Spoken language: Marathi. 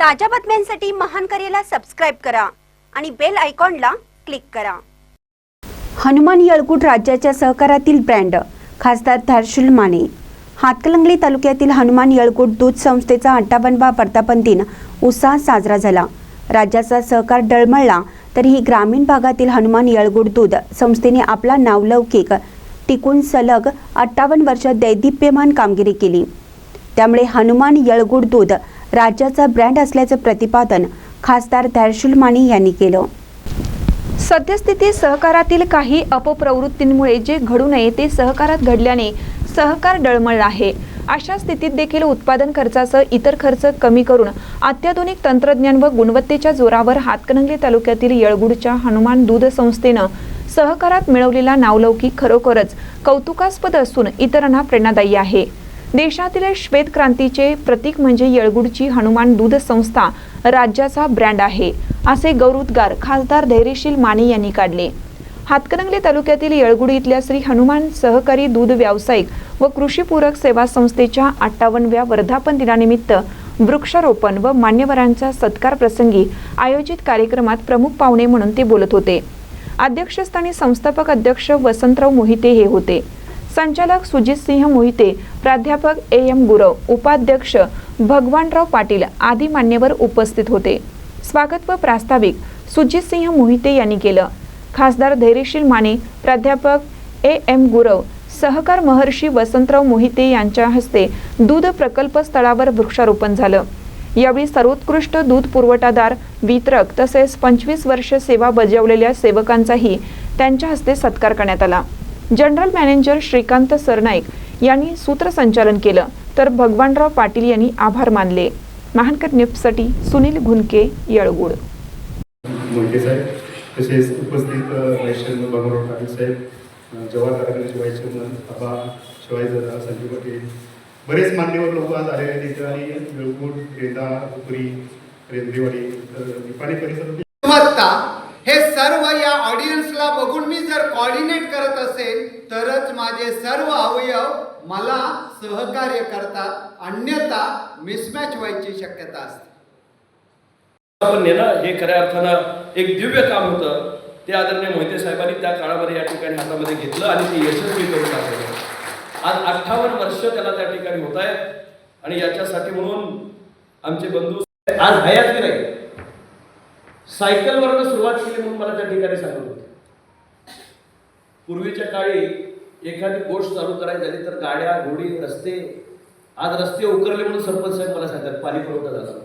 ताज्या बातम्यांसाठी महान करेला सबस्क्राइब करा आणि बेल आयकॉनला क्लिक करा। हनुमान येळगुड राज्याच्या सहकारातील ब्रँड खासदार धारशिल माने। हातकणंगले तालुक्यातील हनुमान येळगुड दूध संस्थेचा 58वा वर्धापन दिन उत्साहात साजरा झाला। राज्याचा सहकार डळमळला तरीही ग्रामीण भागातील हनुमान येळगुड दूध संस्थेने आपला नावलौकिक टिकून सलग 58 वर्षात दैदिप्यमान कामगिरी केली। त्यामुळे हनुमान येळगुड दूध राज्याचा ब्रँड असल्याचे प्रतिपादन खासदार धारशिल माने यांनी केलं। सद्यस्थितीत सहकारातील काही अपप्रवृत्तींमुळे जे घडू नये ते सहकारात घडल्याने सहकार डळमळला आहे। अशा स्थितीत देखील उत्पादन खर्चासह इतर खर्च कमी करून अत्याधुनिक तंत्रज्ञान व गुणवत्तेच्या जोरावर हातकणंगले तालुक्यातील येळगुडच्या हनुमान दूध संस्थेने सहकारात मिळवलेला नावलौकिक खरोखरच कौतुकास्पद असून इतरांना प्रेरणादायी आहे। देशातील श्वेत क्रांतीचे प्रतीक म्हणजे येळगुडची हनुमान दूध संस्था राज्याचा ब्रँड आहे, असे गौरवोद्गार खासदार धैर्यशील माने यांनी काढले। हातकणंगले तालुक्यातील येळगुड इथल्या श्री हनुमान सहकारी दूध व्यावसायिक व कृषीपूरक सेवा संस्थेच्या 58व्या वर्धापन दिनानिमित्त वृक्षारोपण व मान्यवरांच्या सत्कार प्रसंगी आयोजित कार्यक्रमात प्रमुख पाहुणे म्हणून ते बोलत होते। अध्यक्षस्थानी संस्थापक अध्यक्ष वसंतराव मोहिते हे होते। संचालक सुजित सिंह मोहिते, प्राध्यापक AM गुरव, उपाध्यक्ष भगवानराव पाटील आदी मान्यवर उपस्थित होते। स्वागत व प्रास्ताविक सुजित सिंह मोहिते यांनी केलं। खासदार धैर्यशील माने, प्राध्यापक AM गुरव, सहकार महर्षी वसंतराव मोहिते यांच्या हस्ते दूध प्रकल्प स्थळावर वृक्षारोपण झालं। यावेळी सर्वोत्कृष्ट दूध पुरवठादार, वितरक तसेच 25 वर्ष सेवा बजावलेल्या सेवकांचाही त्यांच्या हस्ते सत्कार करण्यात आला। जनरल मॅनेजर श्रीकांत सरनाईक यांनी सूत्रसंचालन केलं तर भगवानराव पाटील यांनी आभार मानले। महानकर न्यूजसाठी सुनील घुनके, येळगुड। तसेच उपस्थित वैश्यन भगवानराव पाटील साहेब, जवाहर कारखान्याचे वैश्यन आबा, शिवाजीदादा, संजीव पाटील, बरेच मान्यवर लोक आज आलेले आहेत आणि येळगुड, रेंदा, उपरी, रेंद्रेवाडी, निपाणी परिसरात हे सर्व या ऑडियन्सला बघून मी जर कोऑर्डिनेट करत असेल तरच माझे सर्व अवयव मला सहकार्य करतात, अन्यथा मिसमॅच व्हायची शक्यता असते। पण हे खऱ्या अर्थानं एक दिव्य काम होतं, ते आदरणीय मोहिते साहेबांनी त्या काळामध्ये या ठिकाणी हातामध्ये घेतलं आणि ते यशस्वी करून दाखवलं। आज 58 वर्ष त्याला त्या ठिकाणी होत आहेत आणि याच्यासाठी म्हणून आमचे बंधू आज हयात नाही, सायकलवरनं सुरुवात केली म्हणून मला त्या ठिकाणी सांगत होते। पूर्वीच्या काळी एखादी गोष्ट चालू करायची झाली तर गाड्या, घोडी, रस्ते, आज रस्ते उकरले म्हणून सरपंच साहेब मला सांगतात पाणी पुरवठा झाला।